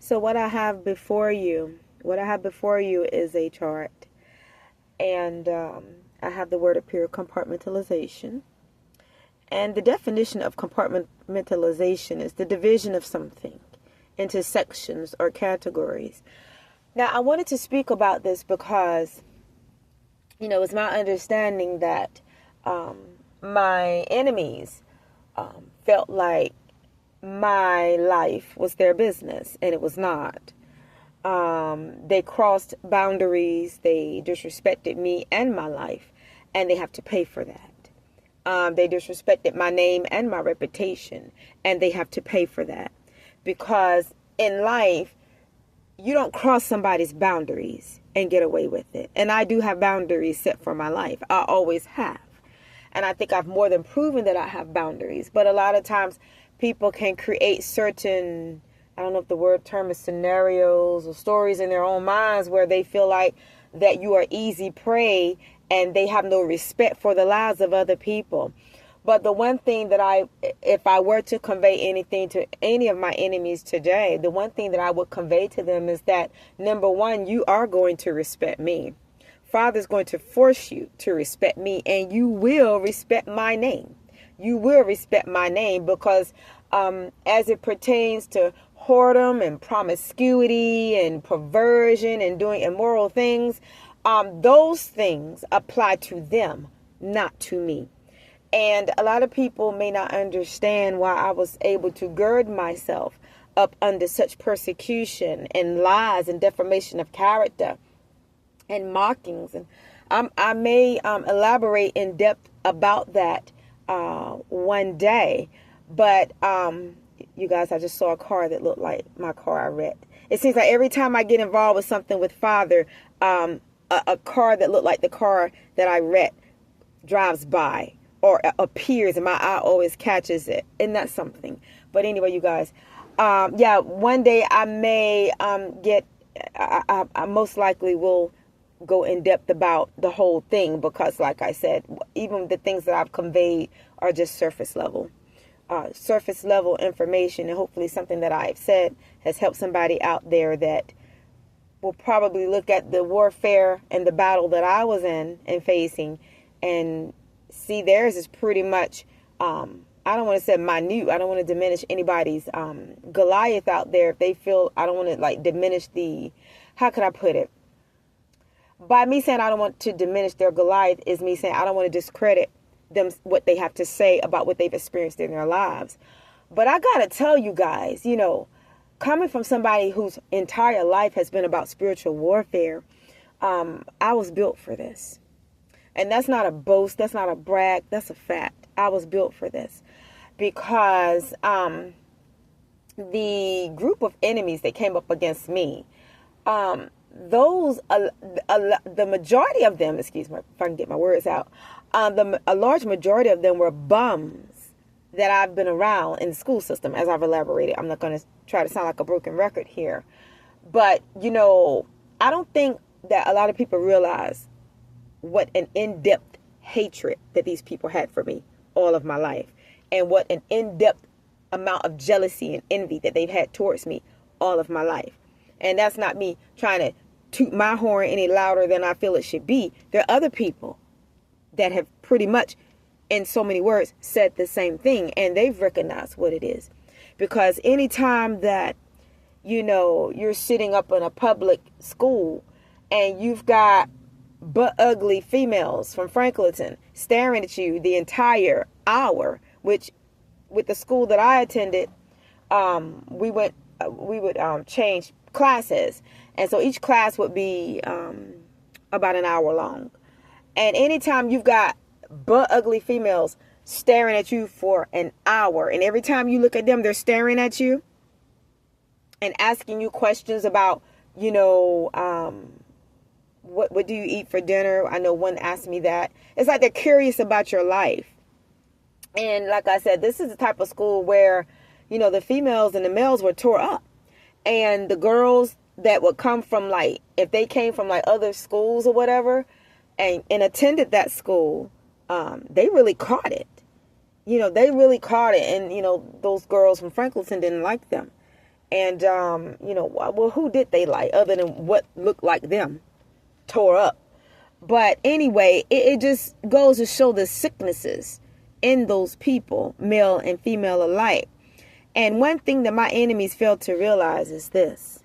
So what I have before you is a chart, and I have the word up here, compartmentalization. And the definition of compartmentalization is the division of something into sections or categories. Now, I wanted to speak about this because, it's my understanding that um, my enemies felt like my life was their business, and it was not. They crossed boundaries, they disrespected me and my life, and they have to pay for that. They disrespected my name and my reputation, and they have to pay for that. Because in life, you don't cross somebody's boundaries and get away with it. And I do have boundaries set for my life. I always have. And I think I've more than proven that I have boundaries. But a lot of times people can create certain, I don't know if the word term is scenarios or stories in their own minds where they feel like that you are easy prey and they have no respect for the lives of other people. But the one thing that if I were to convey anything to any of my enemies today, the one thing that I would convey to them is that, number one, you are going to respect me. Father's going to force you to respect me, and you will respect my name. You will respect my name because as it pertains to whoredom and promiscuity and perversion and doing immoral things, those things apply to them, not to me. And a lot of people may not understand why I was able to gird myself up under such persecution and lies and defamation of character and mockings. And I may elaborate in depth about that one day. But you guys, I just saw a car that looked like my car I wrecked. It seems like every time I get involved with something with Father, a car that looked like the car that I wrecked drives by or appears, and my eye always catches it. And that's something. But anyway, you guys, one day I may I most likely will go in depth about the whole thing because, like I said, even the things that I've conveyed are just surface level information, and hopefully something that I've said has helped somebody out there that will probably look at the warfare and the battle that I was in and facing and see theirs is pretty much, I don't want to say minute. I don't want to diminish anybody's Goliath out there if they feel, I don't want to diminish how could I put it? By me saying I don't want to diminish their Goliath is me saying I don't want to discredit them, what they have to say about what they've experienced in their lives. But I got to tell you guys, coming from somebody whose entire life has been about spiritual warfare, I was built for this. And that's not a boast. That's not a brag. That's a fact. I was built for this because the group of enemies that came up against me, the majority of them, excuse me, if I can get my words out, a large majority of them were bums that I've been around in the school system, as I've elaborated. I'm not going to try to sound like a broken record here. But, I don't think that a lot of people realize what an in-depth hatred that these people had for me all of my life, and what an in-depth amount of jealousy and envy that they've had towards me all of my life. And that's not me trying to toot my horn any louder than I feel it should be. There are other people that have pretty much, in so many words, said the same thing, and they've recognized what it is. Because anytime that, you're sitting up in a public school and you've got but ugly females from Franklinton staring at you the entire hour, which with the school that I attended, we would change classes. And so each class would be about an hour long. And anytime you've got but ugly females staring at you for an hour, and every time you look at them, they're staring at you and asking you questions about, what do you eat for dinner? I know one asked me that. It's like they're curious about your life. And like I said, this is the type of school where, the females and the males were tore up. And the girls that would come from if they came from other schools or whatever and attended that school, they really caught it. They really caught it. And, those girls from Franklinton didn't like them. And, well, who did they like other than what looked like them? Tore up. But anyway, it just goes to show the sicknesses in those people, male and female alike. And one thing that my enemies fail to realize is this: